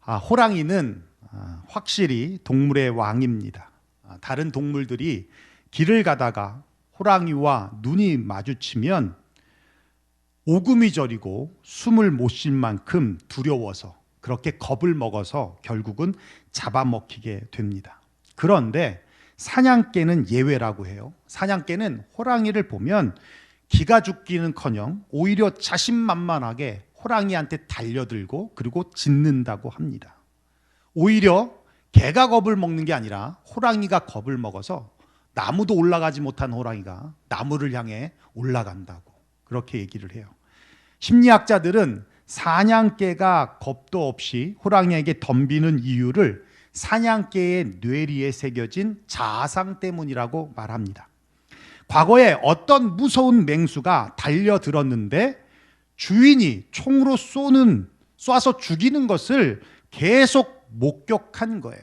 호랑이는 확실히 동물의 왕입니다. 다른 동물들이 길을 가다가 호랑이와 눈이 마주치면 오금이 저리고 숨을 못 쉴 만큼 두려워서 그렇게 겁을 먹어서 결국은 잡아먹히게 됩니다. 그런데 사냥개는 예외라고 해요. 사냥개는 호랑이를 보면 기가 죽기는커녕 오히려 자신만만하게 호랑이한테 달려들고 그리고 짖는다고 합니다. 오히려 개가 겁을 먹는 게 아니라 호랑이가 겁을 먹어서 나무도 올라가지 못한 호랑이가 나무를 향해 올라간다고 그렇게 얘기를 해요. 심리학자들은 사냥개가 겁도 없이 호랑이에게 덤비는 이유를 사냥개의 뇌리에 새겨진 자아상 때문이라고 말합니다. 과거에 어떤 무서운 맹수가 달려들었는데 주인이 총으로 쏴서 죽이는 것을 계속 목격한 거예요.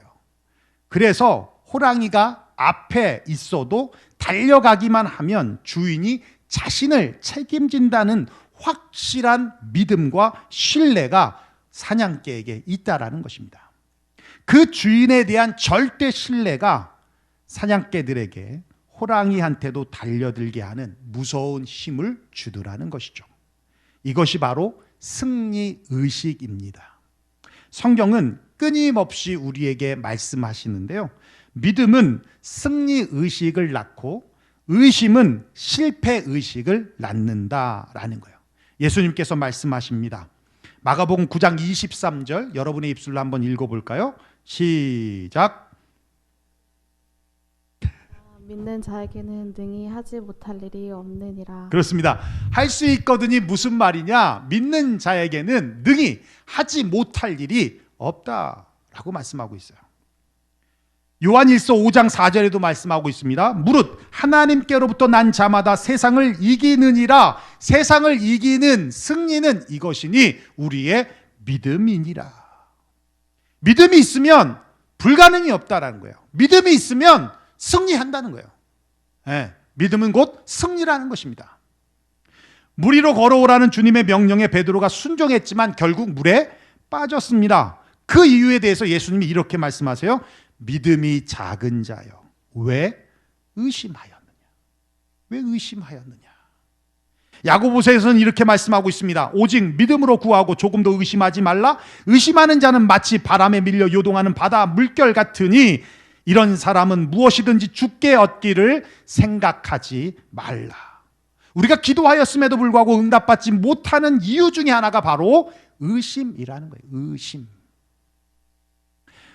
그래서 호랑이가 앞에 있어도 달려가기만 하면 주인이 자신을 책임진다는 확실한 믿음과 신뢰가 사냥개에게 있다라는 것입니다. 그 주인에 대한 절대 신뢰가 사냥개들에게 호랑이한테도 달려들게 하는 무서운 힘을 주더라는 것이죠. 이것이 바로 승리의식입니다. 성경은 끊임없이 우리에게 말씀하시는데요. 믿음은 승리의식을 낳고 의심은 실패의식을 낳는다라는 거예요. 예수님께서 말씀하십니다. 마가복음 9장 23절 여러분의 입술로 한번 읽어볼까요? 시작. 믿는 자에게는 능히 하지 못할 일이 없느니라. 그렇습니다. 할 수 있거든이 무슨 말이냐? 믿는 자에게는 능히 하지 못할 일이 없다라고 말씀하고 있어요. 요한일서 5장 4절에도 말씀하고 있습니다. 무릇 하나님께로부터 난 자마다 세상을 이기느니라. 세상을 이기는 승리는 이것이니 우리의 믿음이니라. 믿음이 있으면 불가능이 없다라는 거예요. 믿음이 있으면 승리한다는 거예요. 네, 믿음은 곧 승리라는 것입니다. 물 위로 걸어오라는 주님의 명령에 베드로가 순종했지만 결국 물에 빠졌습니다. 그 이유에 대해서 예수님이 이렇게 말씀하세요. 믿음이 작은 자여, 왜 의심하였느냐? 왜 의심하였느냐? 야고보서에서는 이렇게 말씀하고 있습니다. 오직 믿음으로 구하고 조금도 의심하지 말라. 의심하는 자는 마치 바람에 밀려 요동하는 바다 물결 같으니 이런 사람은 무엇이든지 죽게 얻기를 생각하지 말라. 우리가 기도하였음에도 불구하고 응답받지 못하는 이유 중에 하나가 바로 의심이라는 거예요. 의심.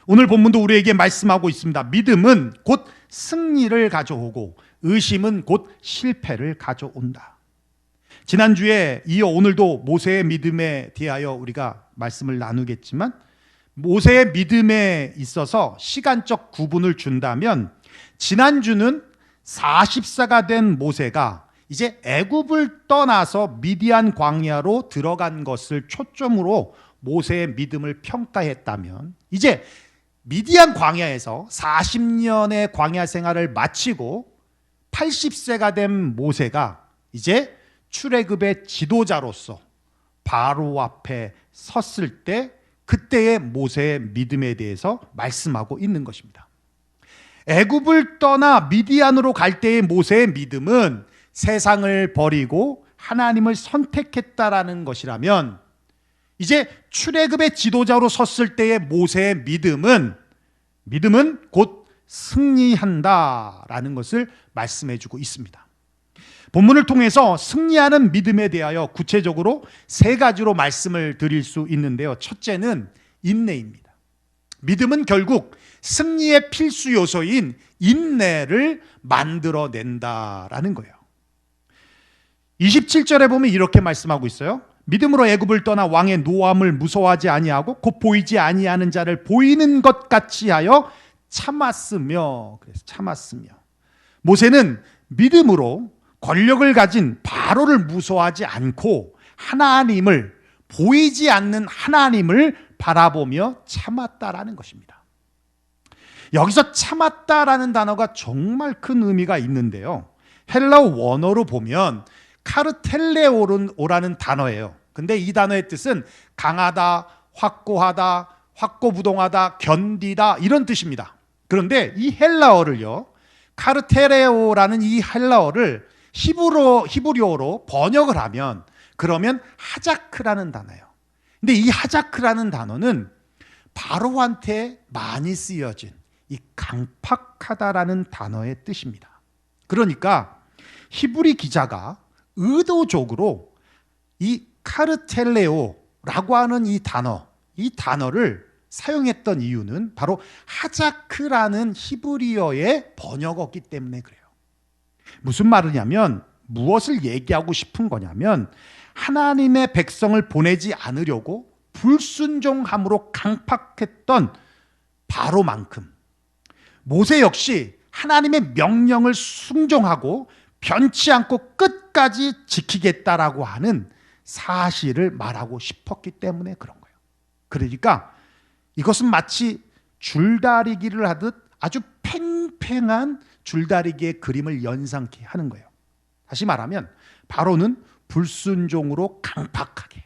오늘 본문도 우리에게 말씀하고 있습니다. 믿음은 곧 승리를 가져오고 의심은 곧 실패를 가져온다. 지난주에 이어 오늘도 모세의 믿음에 대하여 우리가 말씀을 나누겠지만 모세의 믿음에 있어서 시간적 구분을 준다면 지난주는 40세가 된 모세가 이제 애굽을 떠나서 미디안 광야로 들어간 것을 초점으로 모세의 믿음을 평가했다면 이제 미디안 광야에서 40년의 광야 생활을 마치고 80세가 된 모세가 이제 출애굽의 지도자로서 바로 앞에 섰을 때 그때의 모세의 믿음에 대해서 말씀하고 있는 것입니다. 애굽을 떠나 미디안으로 갈 때의 모세의 믿음은 세상을 버리고 하나님을 선택했다라는 것이라면 이제 출애굽의 지도자로 섰을 때의 모세의 믿음은 곧 승리한다라는 것을 말씀해주고 있습니다. 본문을 통해서 승리하는 믿음에 대하여 구체적으로 세 가지로 말씀을 드릴 수 있는데요. 첫째는 인내입니다. 믿음은 결국 승리의 필수 요소인 인내를 만들어낸다라는 거예요. 27절에 보면 이렇게 말씀하고 있어요. 믿음으로 애굽을 떠나 왕의 노함을 무서워하지 아니하고 곧 보이지 아니하는 자를 보이는 것 같이 하여 참았으며. 그래서 참았으며. 모세는 믿음으로 권력을 가진 바로를 무서워하지 않고 하나님을, 보이지 않는 하나님을 바라보며 참았다라는 것입니다. 여기서 참았다라는 단어가 정말 큰 의미가 있는데요. 헬라어 원어로 보면 카르텔레오라는 단어예요. 근데 이 단어의 뜻은 강하다, 확고하다, 확고부동하다, 견디다 이런 뜻입니다. 그런데 이 헬라어를요, 카르테레오라는 이 헬라어를 히브리어로 번역을 하면 그러면 하자크라는 단어예요. 근데 이 하자크라는 단어는 바로한테 많이 쓰여진 이 강팍하다라는 단어의 뜻입니다. 그러니까 히브리 기자가 의도적으로 이 카르텔레오라고 하는 이 단어를 사용했던 이유는 바로 하자크라는 히브리어의 번역어기 때문에 그래요. 무슨 말이냐면, 무엇을 얘기하고 싶은 거냐면, 하나님의 백성을 보내지 않으려고 불순종함으로 강팍했던 바로만큼 모세 역시 하나님의 명령을 순종하고 변치 않고 끝까지 지키겠다라고 하는 사실을 말하고 싶었기 때문에 그런 거예요. 그러니까 이것은 마치 줄다리기를 하듯 아주 팽팽한 줄다리기의 그림을 연상케 하는 거예요. 다시 말하면 바로는 불순종으로 강팍하게,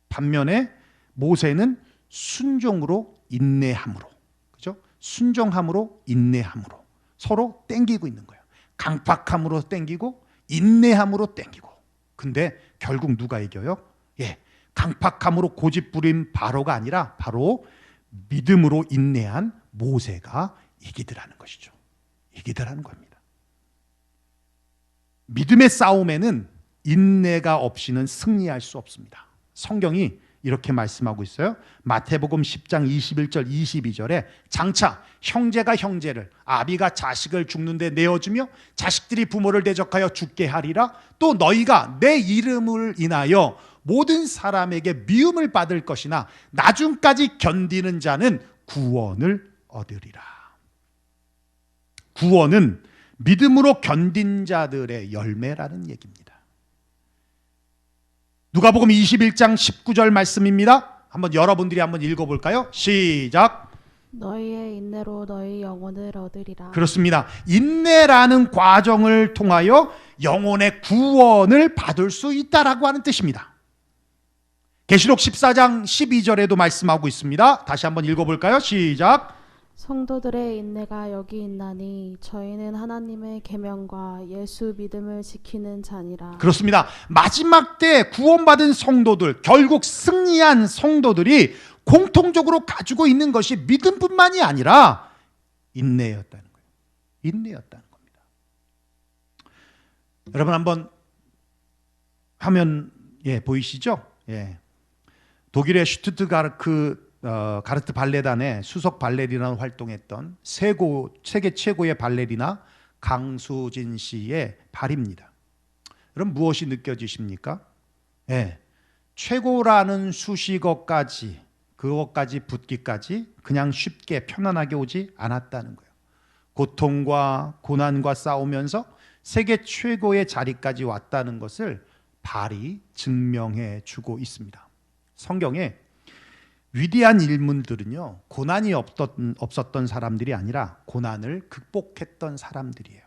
반면에 모세는 순종으로 인내함으로, 그죠? 순종함으로 인내함으로 서로 땡기고 있는 거예요. 강팍함으로 땡기고 인내함으로 땡기고. 근데 결국 누가 이겨요? 강팍함으로 고집부린 바로가 아니라 바로 믿음으로 인내한 모세가 이기더라는 것이죠. 이기더라는 겁니다. 믿음의 싸움에는 인내가 없이는 승리할 수 없습니다. 성경이 이렇게 말씀하고 있어요. 마태복음 10장 21절 22절에 장차 형제가 형제를, 아비가 자식을 죽는데 내어주며 자식들이 부모를 대적하여 죽게 하리라. 또 너희가 내 이름을 인하여 모든 사람에게 미움을 받을 것이나 나중까지 견디는 자는 구원을 얻으리라. 구원은 믿음으로 견딘 자들의 열매라는 얘기입니다. 누가복음 21장 19절 말씀입니다. 한번 여러분들이 한번 읽어볼까요? 시작. 너희의 인내로 너희 영혼을 얻으리라. 그렇습니다. 인내라는 과정을 통하여 영혼의 구원을 받을 수 있다라고 하는 뜻입니다. 계시록 14장 12절에도 말씀하고 있습니다. 다시 한번 읽어볼까요? 시작. 성도들의 인내가 여기 있나니 저희는 하나님의 계명과 예수 믿음을 지키는 자니라. 그렇습니다. 마지막 때 구원받은 성도들, 결국 승리한 성도들이 공통적으로 가지고 있는 것이 믿음뿐만이 아니라 인내였다는 거예요. 인내였다는 겁니다. 여러분 한번 화면 보이시죠? 독일의 가르트 발레단의 수석 발레리나로 활동했던 세계 최고의 발레리나 강수진 씨의 발입니다. 여러분 무엇이 느껴지십니까? 최고라는 수식어까지, 그것까지 붙기까지 그냥 쉽게 편안하게 오지 않았다는 거예요. 고통과 고난과 싸우면서 세계 최고의 자리까지 왔다는 것을 발이 증명해 주고 있습니다. 성경에 위대한 인물들은요, 고난이 없었던 사람들이 아니라 고난을 극복했던 사람들이에요.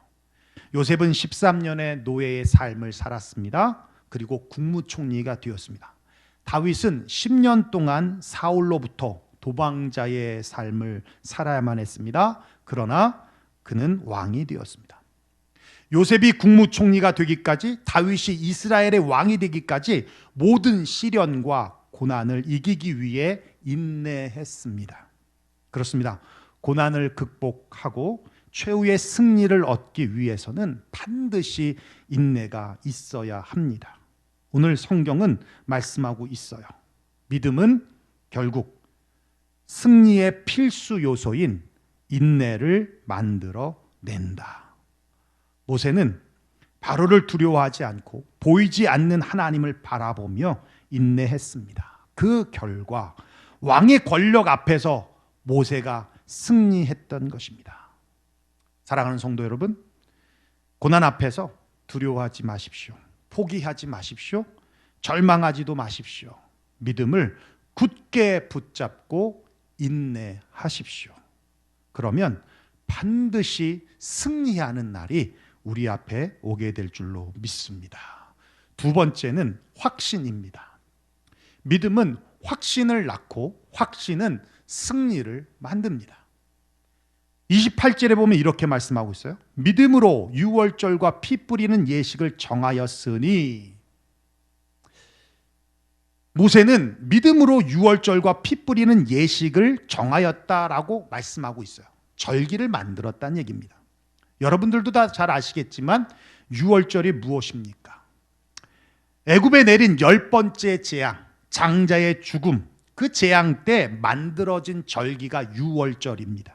요셉은 13년의 노예의 삶을 살았습니다. 그리고 국무총리가 되었습니다. 다윗은 10년 동안 사울로부터 도망자의 삶을 살아야만 했습니다. 그러나 그는 왕이 되었습니다. 요셉이 국무총리가 되기까지, 다윗이 이스라엘의 왕이 되기까지 모든 시련과 고난을 이기기 위해 인내했습니다. 그렇습니다. 고난을 극복하고 최후의 승리를 얻기 위해서는 반드시 인내가 있어야 합니다. 오늘 성경은 말씀하고 있어요. 믿음은 결국 승리의 필수 요소인 인내를 만들어 낸다. 모세는 바로를 두려워하지 않고 보이지 않는 하나님을 바라보며 인내했습니다. 그 결과 왕의 권력 앞에서 모세가 승리했던 것입니다. 사랑하는 성도 여러분, 고난 앞에서 두려워하지 마십시오. 포기하지 마십시오. 절망하지도 마십시오. 믿음을 굳게 붙잡고 인내하십시오. 그러면 반드시 승리하는 날이 우리 앞에 오게 될 줄로 믿습니다. 두 번째는 확신입니다. 믿음은 확신을 낳고 확신은 승리를 만듭니다. 28절에 보면 이렇게 말씀하고 있어요. 믿음으로 유월절과 피 뿌리는 예식을 정하였으니, 모세는 믿음으로 유월절과 피 뿌리는 예식을 정하였다라고 말씀하고 있어요. 절기를 만들었다는 얘기입니다. 여러분들도 다 잘 아시겠지만 유월절이 무엇입니까? 애굽에 내린 10번째 재앙, 장자의 죽음, 그 재앙 때 만들어진 절기가 유월절입니다.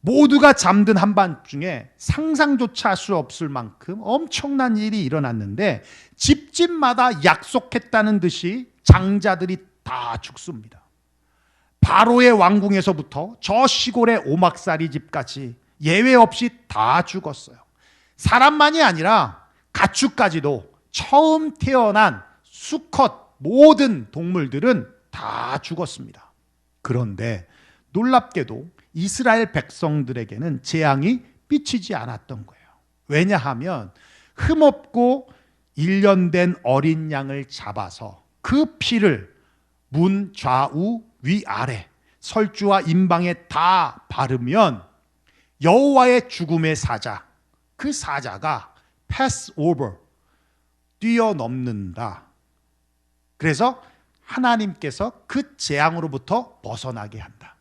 모두가 잠든 한밤중에 상상조차 할 수 없을 만큼 엄청난 일이 일어났는데 집집마다 약속했다는 듯이 장자들이 다 죽습니다. 바로의 왕궁에서부터 저 시골의 오막살이 집까지 예외 없이 다 죽었어요. 사람만이 아니라 가축까지도 처음 태어난 수컷 모든 동물들은 다 죽었습니다. 그런데 놀랍게도 이스라엘 백성들에게는 재앙이 삐치지 않았던 거예요. 왜냐하면 흠없고 1년 된 어린 양을 잡아서 그 피를 문 좌우 위아래 설주와 임방에 다 바르면 여호와의 죽음의 사자, 그 사자가 pass over, 뛰어넘는다. 그래서 하나님께서 그 재앙으로부터 벗어나게 한다.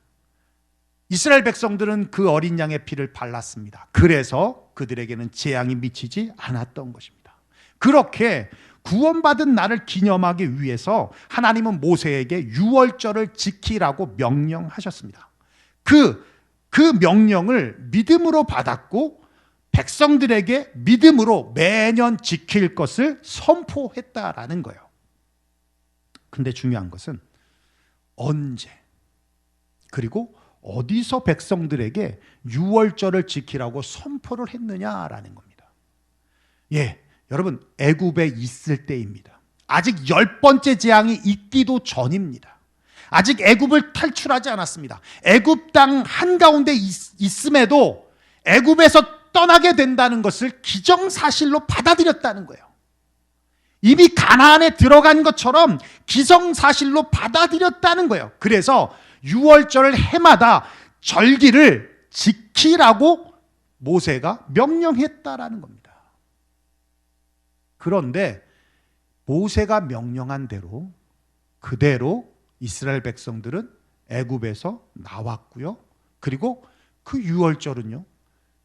이스라엘 백성들은 그 어린 양의 피를 발랐습니다. 그래서 그들에게는 재앙이 미치지 않았던 것입니다. 그렇게 구원받은 날을 기념하기 위해서 하나님은 모세에게 유월절을 지키라고 명령하셨습니다. 그 명령을 믿음으로 받았고 백성들에게 믿음으로 매년 지킬 것을 선포했다라는 거예요. 근데 중요한 것은 언제, 그리고 어디서 백성들에게 유월절을 지키라고 선포를 했느냐라는 겁니다. 예, 여러분, 애굽에 있을 때입니다. 아직 10번째 재앙이 있기도 전입니다. 아직 애굽을 탈출하지 않았습니다. 애굽 땅 한가운데 있음에도 애굽에서 떠나게 된다는 것을 기정사실로 받아들였다는 거예요. 이미 가나안에 들어간 것처럼 기정사실로 받아들였다는 거예요. 그래서 유월절 해마다 절기를 지키라고 모세가 명령했다라는 겁니다. 그런데 모세가 명령한 대로 그대로 이스라엘 백성들은 애굽에서 나왔고요. 그리고 그 유월절은요,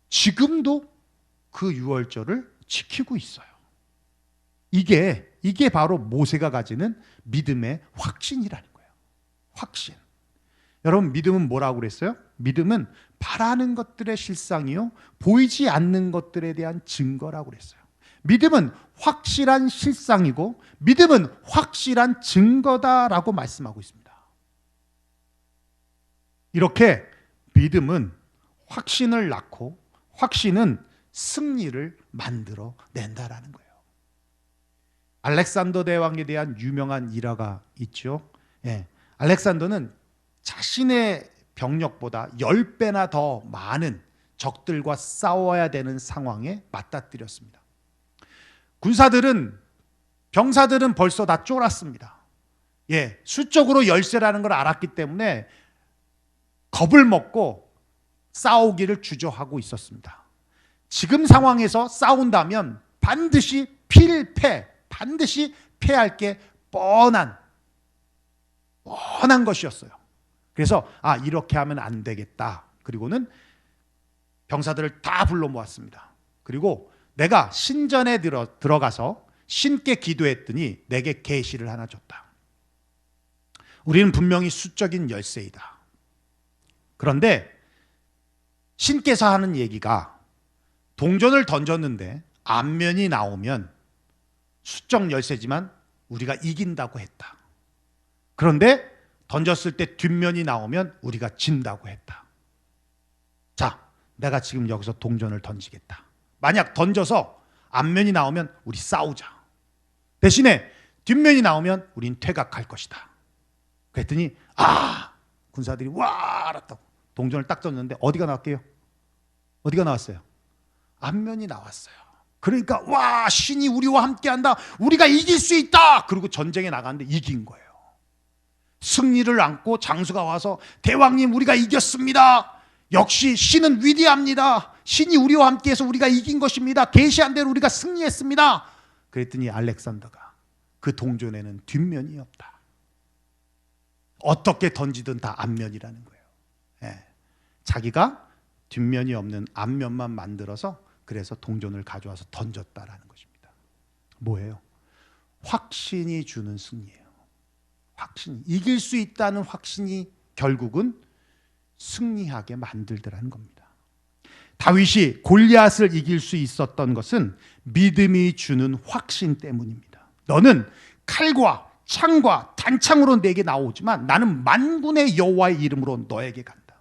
지금도 그 유월절을 지키고 있어요. 이게 바로 모세가 가지는 믿음의 확신이라는 거예요. 확신. 여러분, 믿음은 뭐라고 그랬어요? 믿음은 바라는 것들의 실상이요, 보이지 않는 것들에 대한 증거라고 그랬어요. 믿음은 확실한 실상이고 믿음은 확실한 증거다라고 말씀하고 있습니다. 이렇게 믿음은 확신을 낳고 확신은 승리를 만들어 낸다라는 거예요. 알렉산더 대왕에 대한 유명한 일화가 있죠. 예, 알렉산더는 자신의 병력보다 10배나 더 많은 적들과 싸워야 되는 상황에 맞닥뜨렸습니다. 병사들은 벌써 다 쫄았습니다. 예, 수적으로 열세라는 걸 알았기 때문에 겁을 먹고 싸우기를 주저하고 있었습니다. 지금 상황에서 싸운다면 반드시 필패, 반드시 패할 게 뻔한 것이었어요. 그래서 이렇게 하면 안 되겠다. 그리고는 병사들을 다 불러 모았습니다. 그리고 내가 신전에 들어가서 신께 기도했더니 내게 계시를 하나 줬다. 우리는 분명히 수적인 열세이다. 그런데 신께서 하는 얘기가 동전을 던졌는데 앞면이 나오면 수적 열세지만 우리가 이긴다고 했다. 그런데 던졌을 때 뒷면이 나오면 우리가 진다고 했다. 자, 내가 지금 여기서 동전을 던지겠다. 만약 던져서 앞면이 나오면 우리 싸우자. 대신에 뒷면이 나오면 우린 퇴각할 것이다. 그랬더니 군사들이 와 알았다고 동전을 딱 던졌는데 어디가 나왔게요? 어디가 나왔어요? 앞면이 나왔어요. 그러니까 와, 신이 우리와 함께한다. 우리가 이길 수 있다. 그리고 전쟁에 나갔는데 이긴 거예요. 승리를 안고 장수가 와서 대왕님 우리가 이겼습니다. 역시 신은 위대합니다. 신이 우리와 함께해서 우리가 이긴 것입니다. 계시한 대로 우리가 승리했습니다. 그랬더니 알렉산더가 그 동전에는 뒷면이 없다. 어떻게 던지든 다 앞면이라는 거예요. 예. 자기가 뒷면이 없는 앞면만 만들어서 그래서 동전을 가져와서 던졌다라는 것입니다. 뭐예요? 확신이 주는 승리예요. 확신, 이길 수 있다는 확신이 결국은 승리하게 만들더라는 겁니다. 다윗이 골리앗을 이길 수 있었던 것은 믿음이 주는 확신 때문입니다. 너는 칼과 창과 단창으로 내게 나오지만 나는 만군의 여호와의 이름으로 너에게 간다.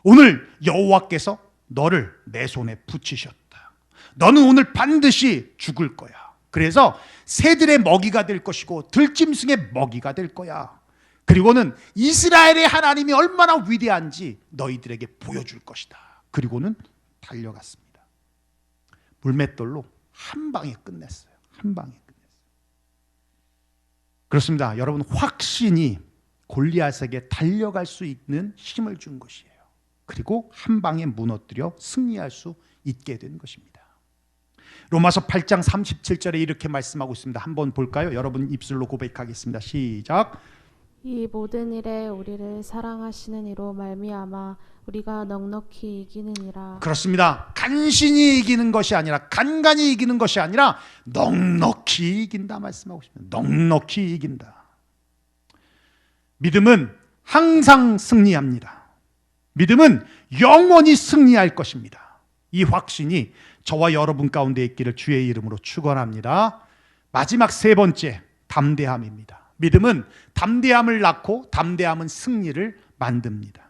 오늘 여호와께서 너를 내 손에 붙이셨다. 너는 오늘 반드시 죽을 거야. 그래서 새들의 먹이가 될 것이고 들짐승의 먹이가 될 거야. 그리고는 이스라엘의 하나님이 얼마나 위대한지 너희들에게 보여줄 것이다. 그리고는 달려갔습니다. 물맷돌로 한 방에 끝냈어요. 한 방에 끝냈어요. 그렇습니다. 여러분, 확신이 골리앗에게 달려갈 수 있는 힘을 준 것이에요. 그리고 한 방에 무너뜨려 승리할 수 있게 된 것입니다. 로마서 8장 37절에 이렇게 말씀하고 있습니다. 한번 볼까요? 여러분 입술로 고백하겠습니다. 시작. 이 모든 일에 우리를 사랑하시는 이로 말미암아 우리가 넉넉히 이기느니라. 그렇습니다. 간신히 이기는 것이 아니라 간간히 이기는 것이 아니라 넉넉히 이긴다 말씀하고 있습니다. 넉넉히 이긴다. 믿음은 항상 승리합니다. 믿음은 영원히 승리할 것입니다. 이 확신이 저와 여러분 가운데 있기를 주의 이름으로 축원합니다. 마지막 세 번째, 담대함입니다. 믿음은 담대함을 낳고 담대함은 승리를 만듭니다.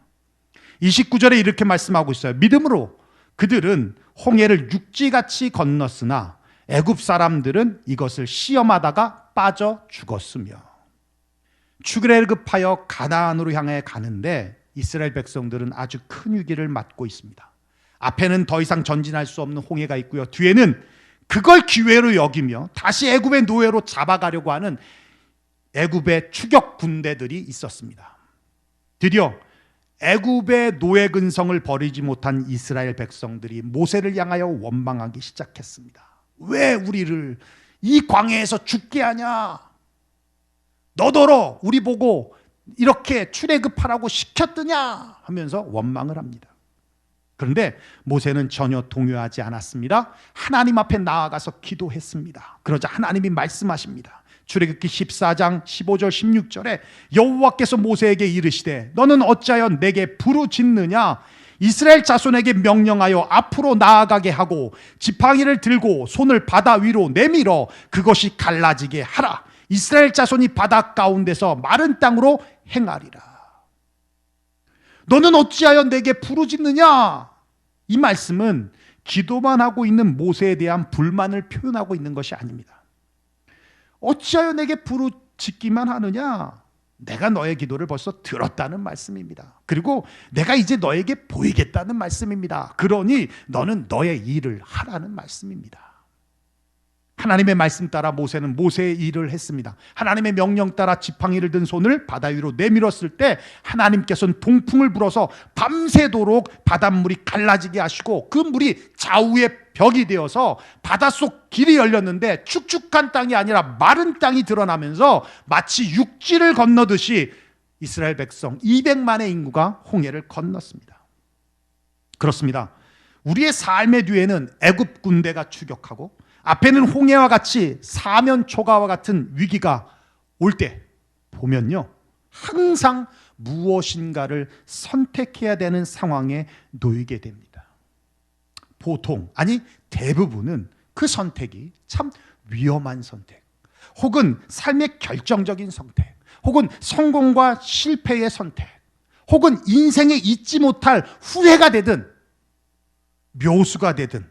29절에 이렇게 말씀하고 있어요. 믿음으로 그들은 홍해를 육지같이 건넜으나 애굽 사람들은 이것을 시험하다가 빠져 죽었으며, 출애굽을 급하여 가나안으로 향해 가는데 이스라엘 백성들은 아주 큰 위기를 맞고 있습니다. 앞에는 더 이상 전진할 수 없는 홍해가 있고요. 뒤에는 그걸 기회로 여기며 다시 애굽의 노예로 잡아가려고 하는 애굽의 추격 군대들이 있었습니다. 드디어 애굽의 노예 근성을 버리지 못한 이스라엘 백성들이 모세를 향하여 원망하기 시작했습니다. 왜 우리를 이 광야에서 죽게 하냐? 너더러 우리 보고 이렇게 출애굽하라고 시켰더냐? 하면서 원망을 합니다. 그런데 모세는 전혀 동요하지 않았습니다. 하나님 앞에 나아가서 기도했습니다. 그러자 하나님이 말씀하십니다. 출애굽기 14장 15절 16절에 여호와께서 모세에게 이르시되 너는 어찌하여 내게 부르짖느냐? 이스라엘 자손에게 명령하여 앞으로 나아가게 하고 지팡이를 들고 손을 바다 위로 내밀어 그것이 갈라지게 하라. 이스라엘 자손이 바다 가운데서 마른 땅으로 행하리라. 너는 어찌하여 내게 부르짖느냐? 이 말씀은 기도만 하고 있는 모세에 대한 불만을 표현하고 있는 것이 아닙니다. 어찌하여 내게 부르짖기만 하느냐? 내가 너의 기도를 벌써 들었다는 말씀입니다. 그리고 내가 이제 너에게 보이겠다는 말씀입니다. 그러니 너는 너의 일을 하라는 말씀입니다. 하나님의 말씀 따라 모세는 모세의 일을 했습니다. 하나님의 명령 따라 지팡이를 든 손을 바다 위로 내밀었을 때 하나님께서는 동풍을 불어서 밤새도록 바닷물이 갈라지게 하시고 그 물이 좌우의 벽이 되어서 바닷속 길이 열렸는데 축축한 땅이 아니라 마른 땅이 드러나면서 마치 육지를 건너듯이 이스라엘 백성 200만의 인구가 홍해를 건넜습니다. 그렇습니다. 우리의 삶의 뒤에는 애굽 군대가 추격하고 앞에는 홍해와 같이 사면 초가와 같은 위기가 올 때 보면요, 항상 무엇인가를 선택해야 되는 상황에 놓이게 됩니다. 보통, 아니 대부분은 그 선택이 참 위험한 선택, 혹은 삶의 결정적인 선택, 혹은 성공과 실패의 선택, 혹은 인생에 잊지 못할 후회가 되든 묘수가 되든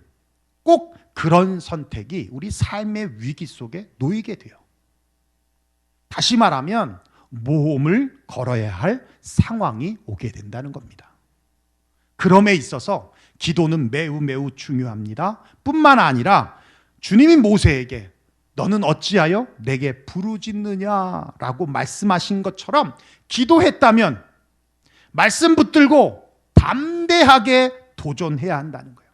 꼭 그런 선택이 우리 삶의 위기 속에 놓이게 돼요. 다시 말하면 모험을 걸어야 할 상황이 오게 된다는 겁니다. 그럼에 있어서 기도는 매우 매우 중요합니다. 뿐만 아니라 주님이 모세에게 너는 어찌하여 내게 부르짖느냐라고 말씀하신 것처럼 기도했다면 말씀 붙들고 담대하게 도전해야 한다는 거예요.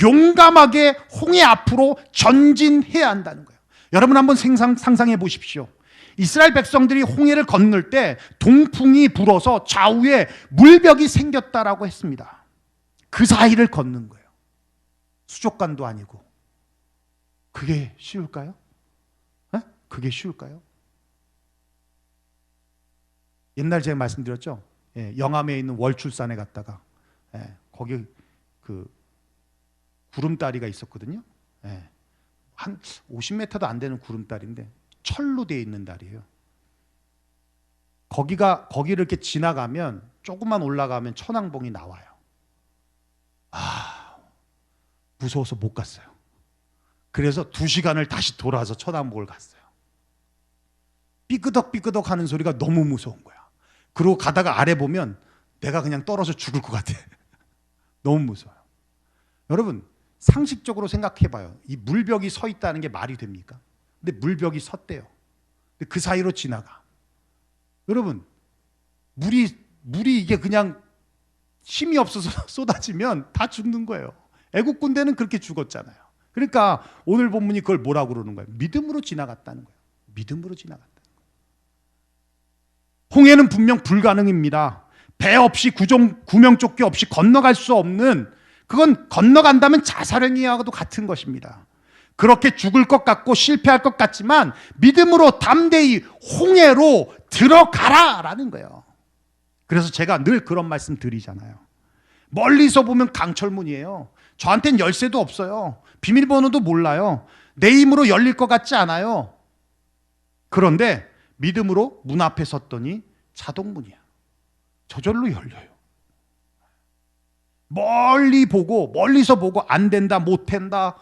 용감하게 홍해 앞으로 전진해야 한다는 거예요. 여러분 한번 상상해 보십시오. 이스라엘 백성들이 홍해를 건널 때 동풍이 불어서 좌우에 물벽이 생겼다라고 했습니다. 그 사이를 걷는 거예요. 수족관도 아니고. 그게 쉬울까요? 그게 쉬울까요? 옛날 제가 말씀드렸죠. 영암에 있는 월출산에 갔다가 거기 그 구름다리가 있었거든요. 한 50m도 안 되는 구름다리인데 철로 되어 있는 다리예요. 거기를 이렇게 지나가면 조금만 올라가면 천왕봉이 나와요. 무서워서 못 갔어요. 그래서 2시간을 다시 돌아서 천왕봉을 갔어요. 삐끄덕삐끄덕 하는 소리가 너무 무서운 거야. 그러고 가다가 아래 보면 내가 그냥 떨어져 죽을 것 같아. 너무 무서워요. 여러분 상식적으로 생각해 봐요. 이 물벽이 서 있다는 게 말이 됩니까? 근데 물벽이 섰대요. 근데 그 사이로 지나가. 여러분 물이 이게 그냥 힘이 없어서 쏟아지면 다 죽는 거예요. 애국 군대는 그렇게 죽었잖아요. 그러니까 오늘 본문이 그걸 뭐라고 그러는 거예요? 믿음으로 지나갔다는 거예요. 믿음으로 지나갔다. 홍해는 분명 불가능입니다. 배 없이 구명조끼 없이 건너갈 수 없는, 그건 건너간다면 자살행위와도 같은 것입니다. 그렇게 죽을 것 같고 실패할 것 같지만 믿음으로 담대히 홍해로 들어가라라는 거예요. 그래서 제가 늘 그런 말씀 드리잖아요. 멀리서 보면 강철문이에요. 저한테는 열쇠도 없어요. 비밀번호도 몰라요. 내 힘으로 열릴 것 같지 않아요. 그런데 믿음으로 문 앞에 섰더니 자동문이야. 저절로 열려요. 멀리서 보고 안 된다, 못 된다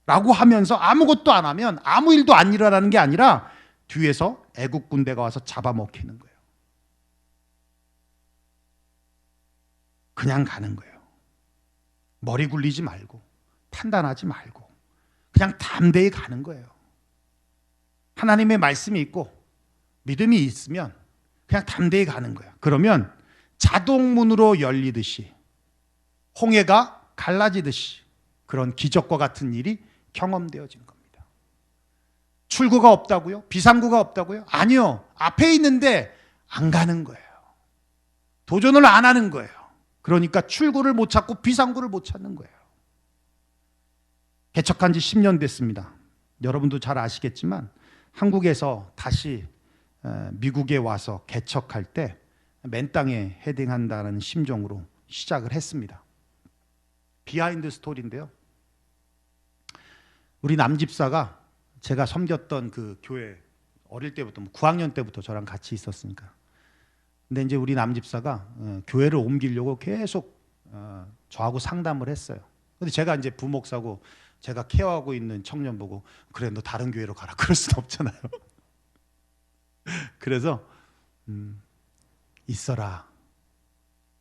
라고 하면서 아무것도 안 하면 아무 일도 안 일어나는 게 아니라 뒤에서 애국 군대가 와서 잡아먹히는 거예요. 그냥 가는 거예요. 머리 굴리지 말고 판단하지 말고 그냥 담대히 가는 거예요. 하나님의 말씀이 있고 믿음이 있으면 그냥 담대히 가는 거예요. 그러면 자동문으로 열리듯이 홍해가 갈라지듯이 그런 기적과 같은 일이 경험되어진 겁니다. 출구가 없다고요? 비상구가 없다고요? 아니요. 앞에 있는데 안 가는 거예요. 도전을 안 하는 거예요. 그러니까 출구를 못 찾고 비상구를 못 찾는 거예요. 개척한 지 10년 됐습니다. 여러분도 잘 아시겠지만 한국에서 다시 미국에 와서 개척할 때 맨 땅에 헤딩한다는 심정으로 시작을 했습니다. 비하인드 스토리인데요. 우리 남집사가 제가 섬겼던 그 교회 어릴 때부터 9학년 때부터 저랑 같이 있었으니까. 근데 이제 우리 남집사가 교회를 옮기려고 계속 저하고 상담을 했어요. 근데 제가 이제 부목사고 제가 케어하고 있는 청년 보고 그래 너 다른 교회로 가라 그럴 수는 없잖아요. 그래서 있어라.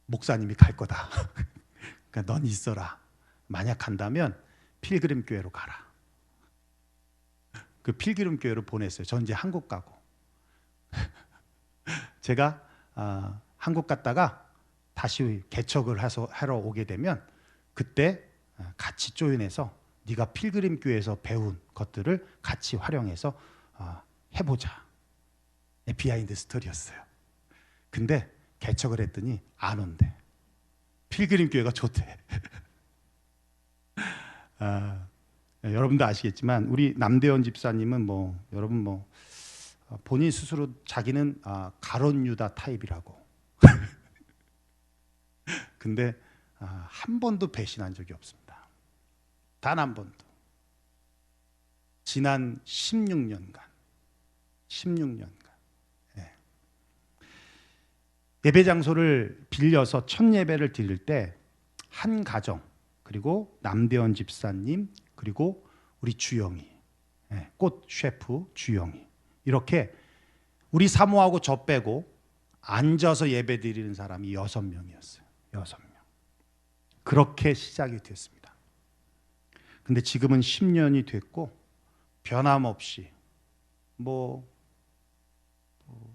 목사님이 갈 거다. 그러니까 넌 있어라. 만약 간다면 필그림 교회로 가라. 그 필그림 교회로 보냈어요. 전 이제 한국 가고. 제가 한국 갔다가 다시 개척을 하러 오게 되면 그때 같이 조인해서 네가 필그림 교회에서 배운 것들을 같이 활용해서 해보자. 비하인드 스토리였어요. 근데 개척을 했더니 안 온대. 필그림 교회가 좋대. 여러분도 아시겠지만 우리 남대원 집사님은 여러분 본인 스스로 자기는 가론 유다 타입이라고. 근데 한 번도 배신한 적이 없습니다. 단 한 번도. 지난 16년간. 예배 장소를 빌려서 첫 예배를 드릴 때 한 가정, 그리고 남대원 집사님, 그리고 우리 주영이, 꽃 셰프 주영이, 이렇게 우리 사모하고 저 빼고 앉아서 예배 드리는 사람이 6명이었어요. 6명. 그렇게 시작이 됐습니다. 근데 지금은 10년이 됐고 변함없이 뭐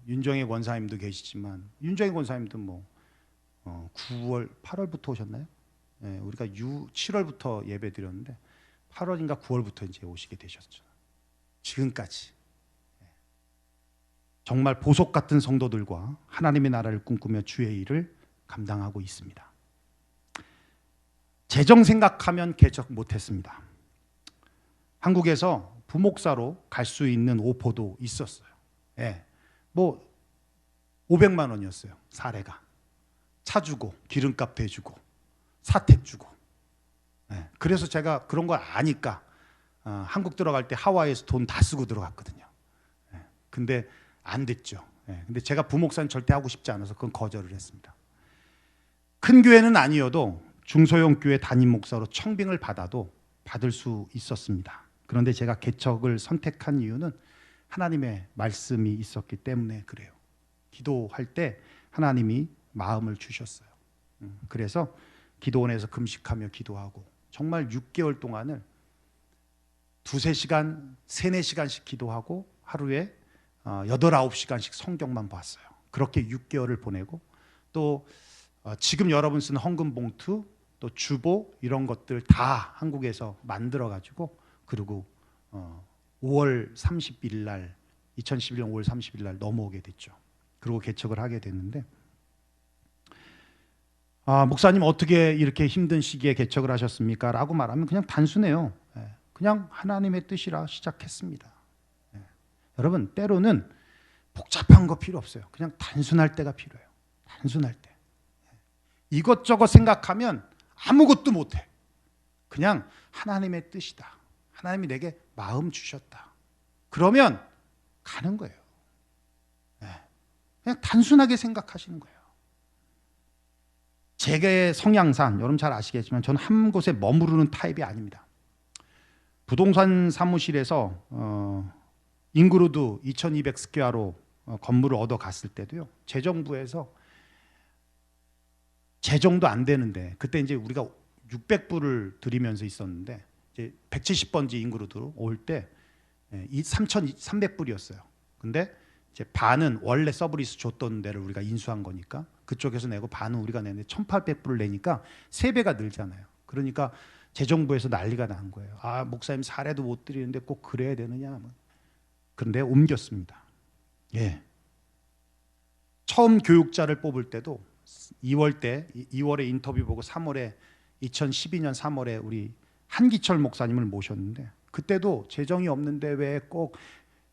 윤정혜 권사님도 계시지만 윤정혜 권사님도 9월 8월부터 오셨나요? 네, 우리가 7월부터 예배 드렸는데 8월인가 9월부터 이제 오시게 되셨죠. 지금까지 정말 보석 같은 성도들과 하나님의 나라를 꿈꾸며 주의 일을 감당하고 있습니다. 재정 생각하면 개척 못했습니다. 한국에서 부목사로 갈 수 있는 오퍼도 있었어요. 예, 500만 원이었어요. 사례가. 차 주고 기름값 대주고 사택 주고. 예, 그래서 제가 그런 걸 아니까 한국 들어갈 때 하와이에서 돈 다 쓰고 들어갔거든요. 예, 근데 안 됐죠. 예, 근데 제가 부목사는 절대 하고 싶지 않아서 그건 거절을 했습니다. 큰 교회는 아니어도 중소형 교회 담임 목사로 청빙을 받아도 받을 수 있었습니다. 그런데 제가 개척을 선택한 이유는 하나님의 말씀이 있었기 때문에 그래요. 기도할 때 하나님이 마음을 주셨어요. 그래서 기도원에서 금식하며 기도하고 정말 6개월 동안을 2-3시간, 3-4시간씩 기도하고 하루에 8-9시간씩 성경만 봤어요. 그렇게 6개월을 보내고 또 지금 여러분 쓰는 헌금 봉투 또 주보 이런 것들 다 한국에서 만들어 가지고 그리고 5월 30일 날 2011년 5월 30일 날 넘어오게 됐죠. 그리고 개척을 하게 됐는데 목사님 어떻게 이렇게 힘든 시기에 개척을 하셨습니까? 라고 말하면 그냥 단순해요. 그냥 하나님의 뜻이라 시작했습니다. 여러분 때로는 복잡한 거 필요 없어요. 그냥 단순할 때가 필요해요. 단순할 때. 이것저것 생각하면 아무것도 못해. 그냥 하나님의 뜻이다. 하나님이 내게 마음 주셨다. 그러면 가는 거예요. 그냥 단순하게 생각하시는 거예요. 제 성향상 여러분 잘 아시겠지만 저는 한 곳에 머무르는 타입이 아닙니다. 부동산 사무실에서 잉그루드 2200 스퀘어로 건물을 얻어 갔을 때도요. 재정부에서 재정도 안 되는데 그때 이제 우리가 600불을 드리면서 있었는데 이제 170번지 잉그루드로 올 때 3,300불이었어요. 근데 이제 반은 원래 서브리스 줬던 데를 우리가 인수한 거니까 그쪽에서 내고 반은 우리가 내는데 1,800불을 내니까 3배가 늘잖아요. 그러니까 재정부에서 난리가 난 거예요. 목사님 사례도 못 드리는데 꼭 그래야 되느냐. 그런데 옮겼습니다. 예. 처음 교육자를 뽑을 때도 2월에 인터뷰 보고 2012년 3월에 우리 한기철 목사님을 모셨는데 그때도 재정이 없는데 왜 꼭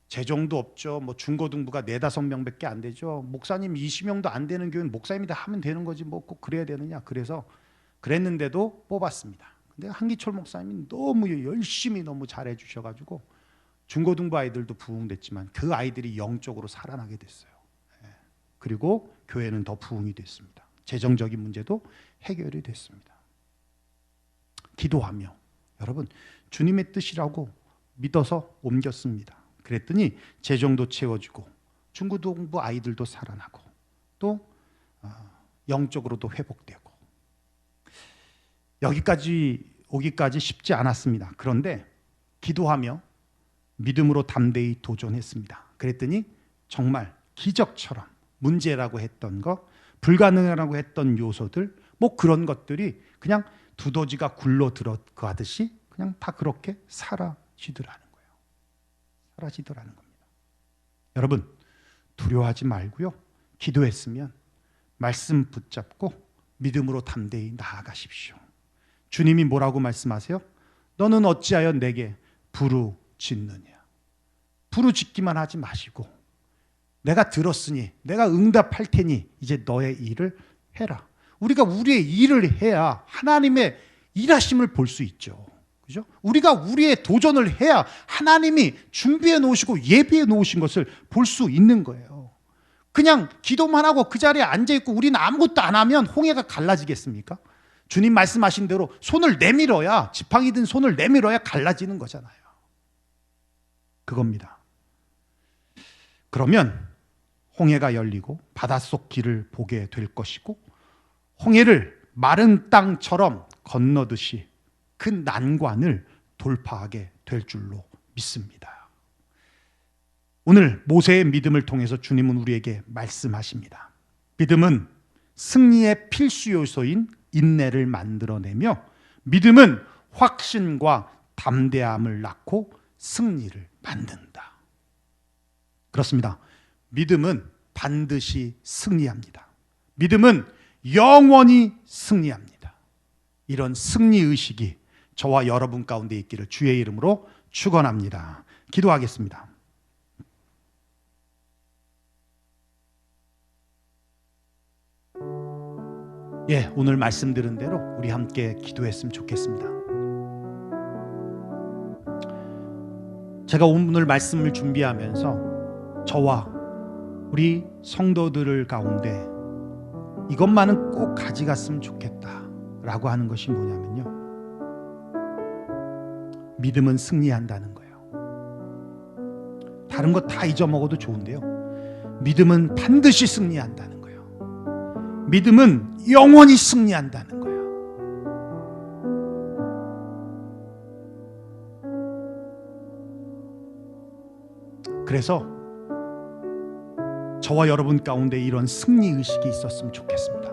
재정도 없죠. 중고등부가 4-5명밖에 안 되죠. 목사님 20명도 안 되는 교회는 목사님이 다 하면 되는 거지 꼭 그래야 되느냐. 그래서 그랬는데도 뽑았습니다. 근데 한기철 목사님이 너무 열심히 너무 잘해 주셔가지고 중고등부 아이들도 부흥됐지만 그 아이들이 영적으로 살아나게 됐어요. 그리고 교회는 더 부흥이 됐습니다. 재정적인 문제도 해결이 됐습니다. 기도하며 여러분 주님의 뜻이라고 믿어서 옮겼습니다. 그랬더니 재정도 채워지고 중고등부 아이들도 살아나고 또 영적으로도 회복되고 여기까지 오기까지 쉽지 않았습니다. 그런데 기도하며 믿음으로 담대히 도전했습니다. 그랬더니 정말 기적처럼 문제라고 했던 거, 불가능하다고 했던 요소들, 그런 것들이 그냥 두더지가 굴러 들어가듯이 그냥 다 그렇게 사라지더라는 거예요. 사라지더라는 겁니다. 여러분 두려워하지 말고요. 기도했으면 말씀 붙잡고 믿음으로 담대히 나아가십시오. 주님이 뭐라고 말씀하세요? 너는 어찌하여 내게 부르짖느냐. 부르짖기만 하지 마시고 내가 들었으니 내가 응답할 테니 이제 너의 일을 해라. 우리가 우리의 일을 해야 하나님의 일하심을 볼 수 있죠. 그죠? 우리가 우리의 도전을 해야 하나님이 준비해 놓으시고 예비해 놓으신 것을 볼 수 있는 거예요. 그냥 기도만 하고 그 자리에 앉아 있고 우리는 아무것도 안 하면 홍해가 갈라지겠습니까? 주님 말씀하신 대로 손을 내밀어야 지팡이든 손을 내밀어야 갈라지는 거잖아요. 그겁니다. 그러면 홍해가 열리고 바닷속 길을 보게 될 것이고 홍해를 마른 땅처럼 건너듯이 그 난관을 돌파하게 될 줄로 믿습니다. 오늘 모세의 믿음을 통해서 주님은 우리에게 말씀하십니다. 믿음은 승리의 필수 요소인 인내를 만들어내며, 믿음은 확신과 담대함을 낳고 승리를 만든다. 그렇습니다. 믿음은 반드시 승리합니다. 믿음은 영원히 승리합니다. 이런 승리의식이 저와 여러분 가운데 있기를 주의 이름으로 축원합니다. 기도하겠습니다. 오늘 말씀 들은 대로 우리 함께 기도했으면 좋겠습니다. 제가 오늘 말씀을 준비하면서 저와 우리 성도들 가운데 이것만은 꼭 가져갔으면 좋겠다라고 하는 것이 뭐냐면요, 믿음은 승리한다는 거예요. 다른 거 다 잊어먹어도 좋은데요, 믿음은 반드시 승리한다는 거예요. 믿음은 영원히 승리한다는 거예요. 그래서 저와 여러분 가운데 이런 승리의식이 있었으면 좋겠습니다.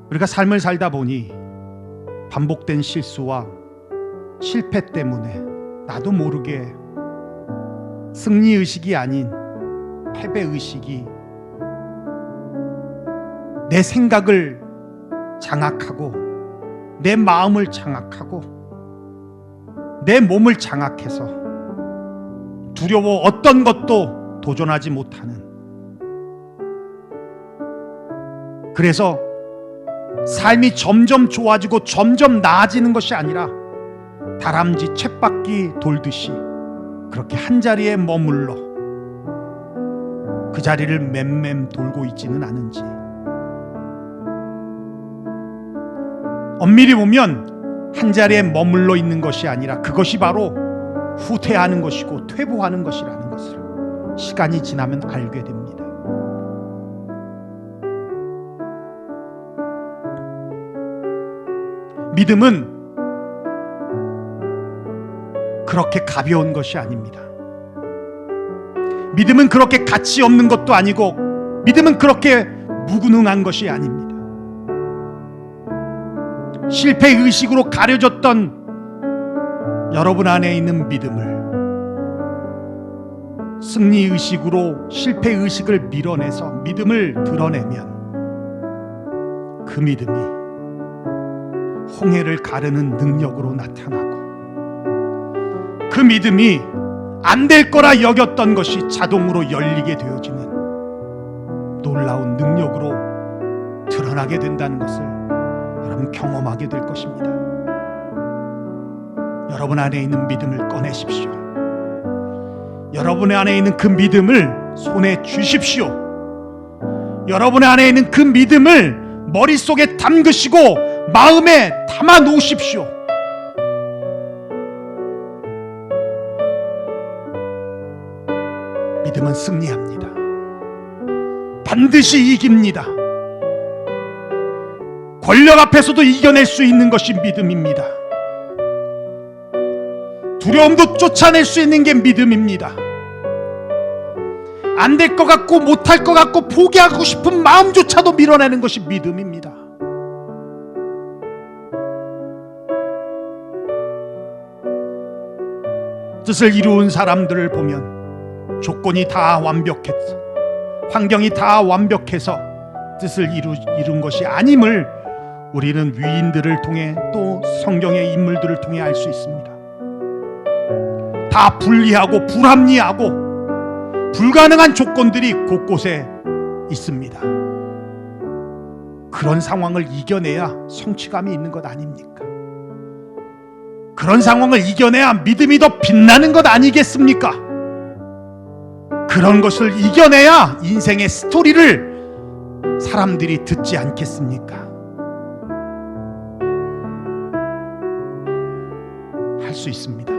우리가 삶을 살다 보니 반복된 실수와 실패 때문에 나도 모르게 승리의식이 아닌 패배의식이 내 생각을 장악하고 내 마음을 장악하고 내 몸을 장악해서 두려워 어떤 것도 도전하지 못하는, 그래서 삶이 점점 좋아지고 점점 나아지는 것이 아니라 다람쥐 쳇바퀴 돌듯이 그렇게 한 자리에 머물러 그 자리를 맴맴 돌고 있지는 않은지, 엄밀히 보면 한 자리에 머물러 있는 것이 아니라 그것이 바로 후퇴하는 것이고 퇴보하는 것이라는 것을 시간이 지나면 알게 됩니다. 믿음은 그렇게 가벼운 것이 아닙니다. 믿음은 그렇게 가치 없는 것도 아니고, 믿음은 그렇게 무능한 것이 아닙니다. 실패의식으로 가려졌던 여러분 안에 있는 믿음을 승리의식으로 실패의식을 밀어내서 믿음을 드러내면 그 믿음이 홍해를 가르는 능력으로 나타나고, 그 믿음이 안 될 거라 여겼던 것이 자동으로 열리게 되어지는 놀라운 능력으로 드러나게 된다는 것을 여러분 경험하게 될 것입니다. 여러분 안에 있는 믿음을 꺼내십시오. 여러분 안에 있는 그 믿음을 손에 쥐십시오. 여러분 안에 있는 그 믿음을 머릿속에 담그시고 마음에 담아 놓으십시오. 믿음은 승리합니다. 반드시 이깁니다. 권력 앞에서도 이겨낼 수 있는 것이 믿음입니다. 두려움도 쫓아낼 수 있는 게 믿음입니다. 안 될 것 같고 못할 것 같고 포기하고 싶은 마음조차도 밀어내는 것이 믿음입니다. 뜻을 이루은 사람들을 보면 조건이 다 완벽해서, 환경이 다 완벽해서 뜻을 이룬 것이 아님을 우리는 위인들을 통해 또 성경의 인물들을 통해 알 수 있습니다. 다 불리하고 불합리하고 불가능한 조건들이 곳곳에 있습니다. 그런 상황을 이겨내야 성취감이 있는 것 아닙니까? 그런 상황을 이겨내야 믿음이 더 빛나는 것 아니겠습니까? 그런 것을 이겨내야 인생의 스토리를 사람들이 듣지 않겠습니까? 할 수 있습니다.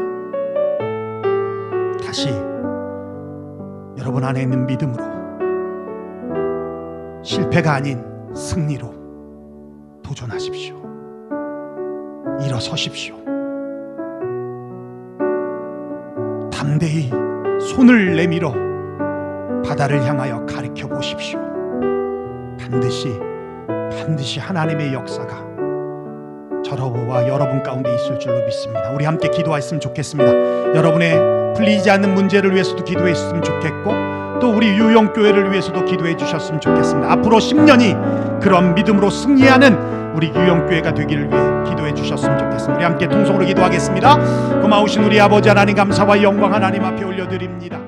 다시 여러분 안에 있는 믿음으로 실패가 아닌 승리로 도전하십시오. 일어서십시오. 담대히 손을 내밀어 바다를 향하여 가리켜 보십시오. 반드시 하나님의 역사가 저와 여러분 가운데 있을 줄로 믿습니다. 우리 함께 기도했으면 좋겠습니다. 여러분의 풀리지 않는 문제를 위해서도 기도했으면 좋겠고, 또 우리 유영교회를 위해서도 기도해 주셨으면 좋겠습니다. 앞으로 10년이 그런 믿음으로 승리하는 우리 유영교회가 되기를 위해 기도해 주셨으면 좋겠습니다. 우리 함께 통성으로 기도하겠습니다. 고마우신 우리 아버지 하나님, 감사와 영광 하나님 앞에 올려드립니다.